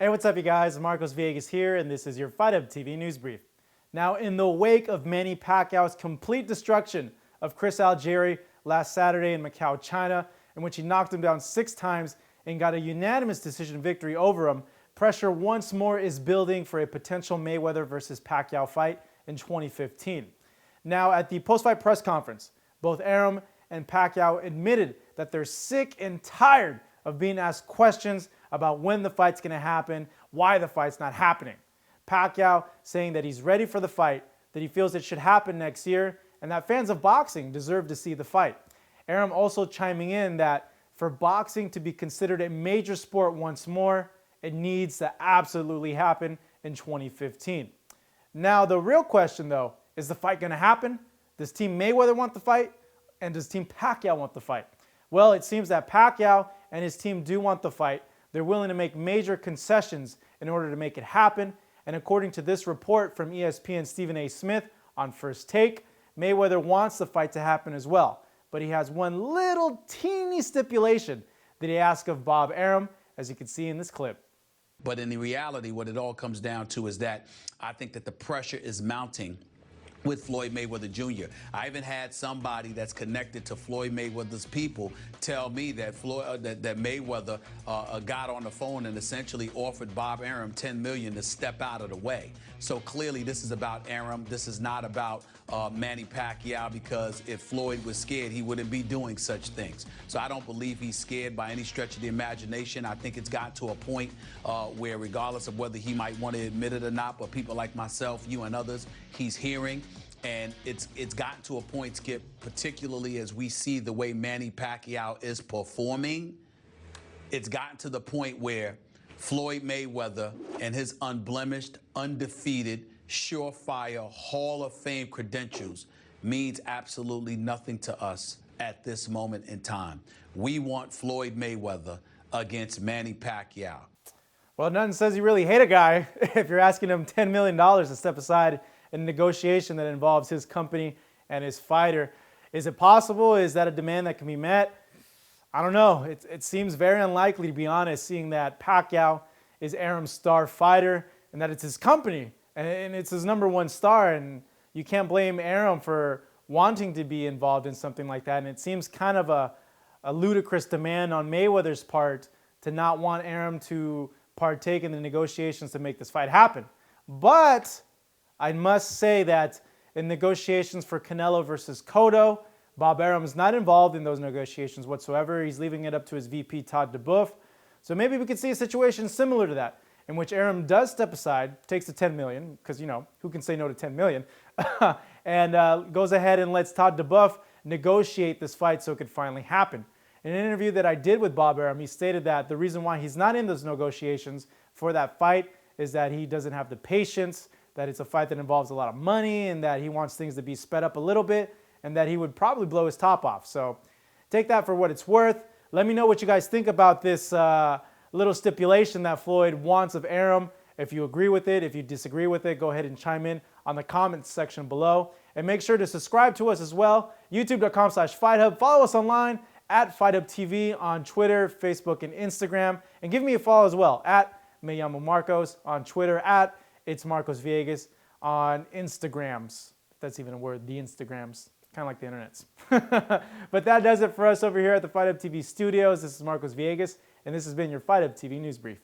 Hey, what's up, you guys? Marcos Villegas here, and this is your Fight Hub TV News Brief. Now, in the wake of Manny Pacquiao's complete destruction of Chris Algieri last Saturday in Macau, China, in which he knocked him down 6 times and got a unanimous decision victory over him, pressure once more is building for a potential Mayweather versus Pacquiao fight in 2015. Now, at the post-fight press conference, both Arum and Pacquiao admitted that they're sick and tired of being asked questions about when the fight's going to happen, why the fight's not happening. Pacquiao saying that he's ready for the fight, that he feels it should happen next year, and that fans of boxing deserve to see the fight. Arum also chiming in that for boxing to be considered a major sport once more, it needs to absolutely happen in 2015. Now, the real question, though, is the fight going to happen? Does Team Mayweather want the fight? And does Team Pacquiao want the fight? Well, it seems that Pacquiao and his team do want the fight. They're willing to make major concessions in order to make it happen. And according to this report from ESPN Stephen A. Smith on First Take, Mayweather wants the fight to happen as well. But he has one little teeny stipulation that he asked of Bob Arum, as you can see in this clip. But in the reality, what it all comes down to is that I think that the pressure is mounting with Floyd Mayweather Jr. I even had somebody that's connected to Floyd Mayweather's people tell me that that Mayweather got on the phone and essentially offered Bob Arum $10 million to step out of the way. So clearly this is about Arum. This is not about Manny Pacquiao, because if Floyd was scared, he wouldn't be doing such things. So I don't believe he's scared by any stretch of the imagination. I think it's gotten to a point where regardless of whether he might want to admit it or not, but people like myself, you and others, he's hearing. And it's gotten to a point, Skip, particularly as we see the way Manny Pacquiao is performing, it's gotten to the point where Floyd Mayweather and his unblemished, undefeated, surefire Hall of Fame credentials means absolutely nothing to us at this moment in time. We want Floyd Mayweather against Manny Pacquiao. Well, nothing says you really hate a guy if you're asking him $10 million to step aside in a negotiation that involves his company and his fighter. Is it possible? Is that a demand that can be met? I don't know. It seems very unlikely, to be honest, seeing that Pacquiao is Arum's star fighter and that it's his company and it's his #1 star, and you can't blame Arum for wanting to be involved in something like that. And it seems kind of a ludicrous demand on Mayweather's part to not want Arum to partake in the negotiations to make this fight happen. But I must say that in negotiations for Canelo versus Cotto, Bob Arum is not involved in those negotiations whatsoever. He's leaving it up to his VP, Todd DeBoeuf. So maybe we could see a situation similar to that, in which Arum does step aside, takes the $10 million, because, you know, who can say no to $10 million, and goes ahead and lets Todd DeBoeuf negotiate this fight so it could finally happen. In an interview that I did with Bob Arum, he stated that the reason why he's not in those negotiations for that fight is that he doesn't have the patience, that it's a fight that involves a lot of money, and that he wants things to be sped up a little bit, and that he would probably blow his top off. So take that for what it's worth. Let me know what you guys think about this little stipulation that Floyd wants of Arum. If you agree with it, if you disagree with it, go ahead and chime in on the comments section below. And make sure to subscribe to us as well, youtube.com/FightHub. Follow us online at FightHubTV on Twitter, Facebook, and Instagram. And give me a follow as well at Mayamo Marcos on Twitter, at It's Marcos Villegas on Instagrams. If that's even a word, the Instagrams. Kind of like the internets. But that does it for us over here at the Fight Hub TV studios. This is Marcos Villegas, and this has been your Fight Hub TV News Brief.